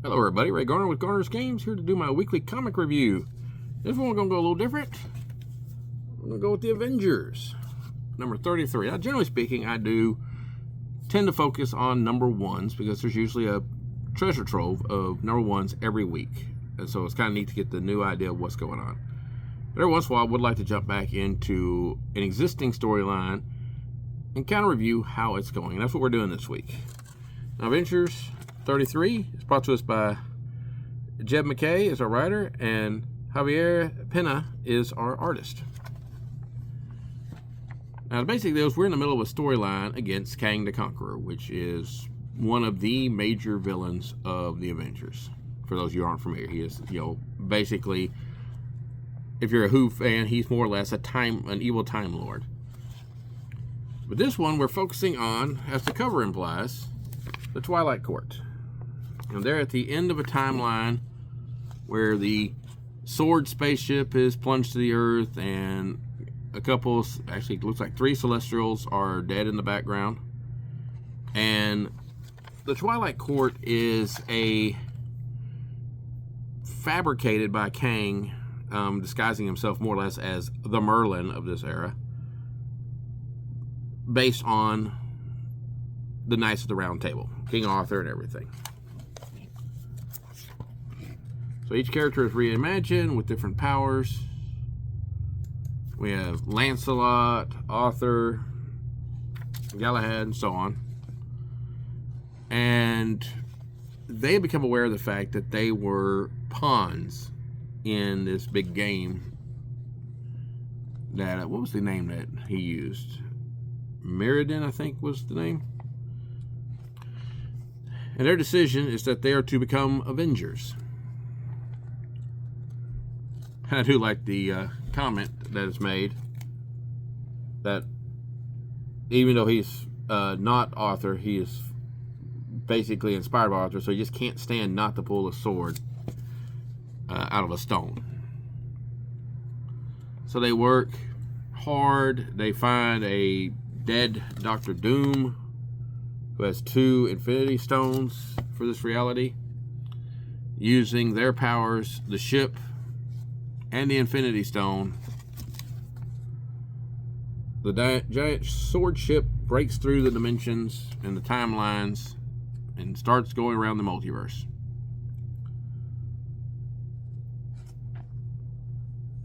Hello everybody, Ray Garner with Garner's Games, here to do my weekly comic review. This one we're going to go a little different. I'm going to go with the Avengers, number 33. Now, generally speaking, I do tend to focus on number ones because there's usually a treasure trove of number ones every week. And so it's kind of neat to get the new idea of what's going on. But every once in a while, I would like to jump back into an existing storyline and kind of review how it's going. And that's what we're doing this week. Now, Avengers 33 is brought to us by MacKay is our writer, and Javier Pina is our artist. Now, basically, we're in the middle of a storyline against Kang the Conqueror, which is one of the major villains of the Avengers. For those of you who aren't familiar, he is, basically, if you're a Who fan, he's more or less an evil Time Lord. But this one, we're focusing on, as the cover implies, the Twilight Court. And they're at the end of a timeline where the sword spaceship is plunged to the earth, and a couple, actually it looks like 3 Celestials are dead in the background. And the Twilight Court is fabricated by Kang, disguising himself more or less as the Merlin of this era, based on the Knights of the Round Table, King Arthur and everything. So each character is reimagined with different powers. We have Lancelot, Arthur, Galahad, and so on. And they become aware of the fact that they were pawns in this big game that, what was the name that he used? Mirrodin, I think, was the name. And their decision is that they are to become Avengers. I do like the comment that is made that even though he's not Arthur, he is basically inspired by Arthur, so he just can't stand not to pull a sword out of a stone. So they work hard. They find a dead Dr. Doom who has 2 Infinity Stones for this reality. Using their powers, the ship and the Infinity Stone, the giant sword ship breaks through the dimensions and the timelines and starts going around the multiverse.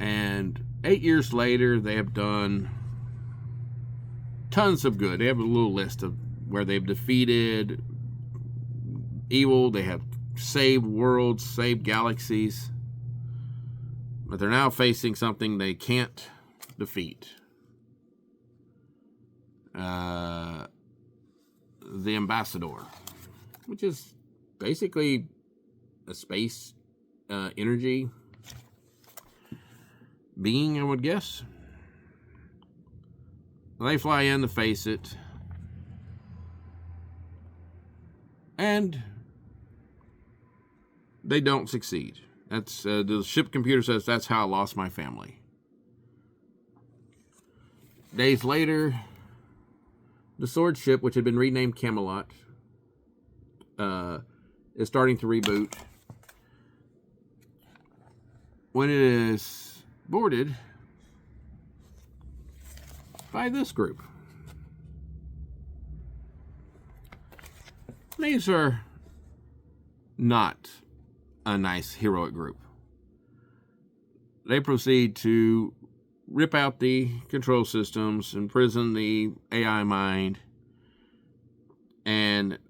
And 8 years later, they have done tons of good. They have a little list of where they've defeated evil. They have saved worlds, saved galaxies. But they're now facing something they can't defeat. The Ambassador, which is basically a space energy being, I would guess. They fly in to face it. And they don't succeed. That's the ship computer says that's how I lost my family. Days later, the sword ship, which had been renamed Camelot, is starting to reboot. When it is boarded by this group. These are not a nice heroic group. They proceed to rip out the control systems, imprison the AI mind, and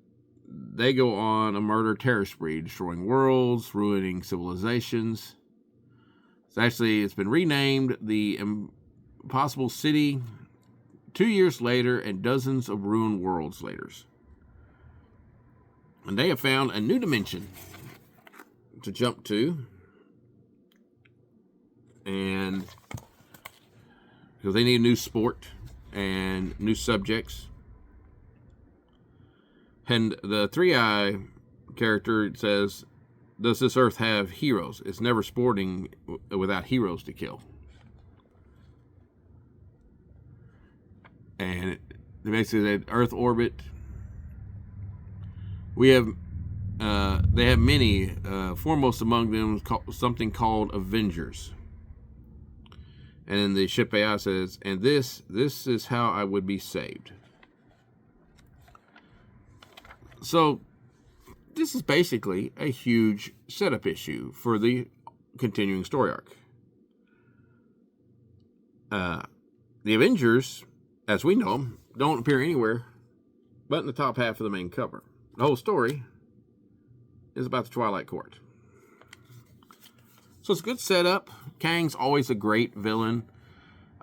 they go on a murder terror spree, destroying worlds, ruining civilizations. It's been renamed the Impossible City 2 years later and dozens of ruined worlds later. And they have found a new dimension to jump to, and because they need a new sport and new subjects. And the 3-Eye character says, does this earth have heroes? It's never sporting without heroes to kill. And basically, that Earth orbit, we have They have many. Foremost among them is something called Avengers. And then the ship AI says, and this is how I would be saved. So this is basically a huge setup issue for the continuing story arc. The Avengers, as we know them, don't appear anywhere but in the top half of the main cover. The whole story is about the Twilight Court. So it's a good setup. Kang's always a great villain.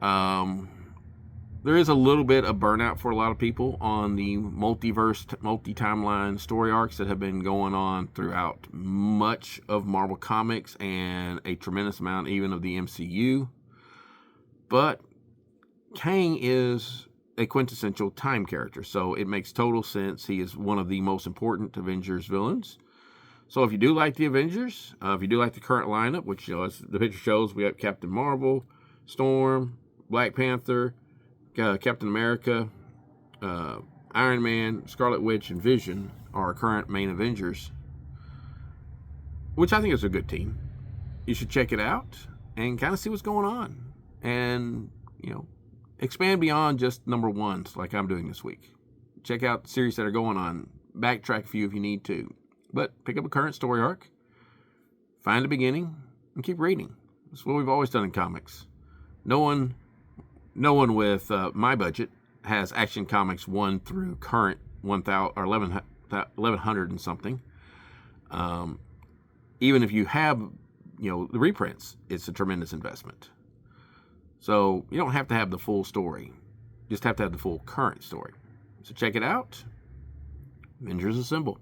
There is a little bit of burnout for a lot of people on the multiverse, multi-timeline story arcs that have been going on throughout much of Marvel Comics and a tremendous amount even of the MCU. But Kang is a quintessential time character, so it makes total sense. He is one of the most important Avengers villains. So if you do like the Avengers, if you do like the current lineup, which, you know, as the picture shows, we have Captain Marvel, Storm, Black Panther, Captain America, Iron Man, Scarlet Witch, and Vision are our current main Avengers, which I think is a good team. You should check it out and kind of see what's going on. And, you know, expand beyond just number ones like I'm doing this week. Check out the series that are going on. Backtrack a few if you need to. But pick up a current story arc, find a beginning, and keep reading. That's what we've always done in comics. No one with my budget has Action Comics 1 through current 1,000 or 1,100 and something. Even if you have, you know, the reprints, it's a tremendous investment. So you don't have to have the full story. You just have to have the full current story. So check it out. Avengers Assemble.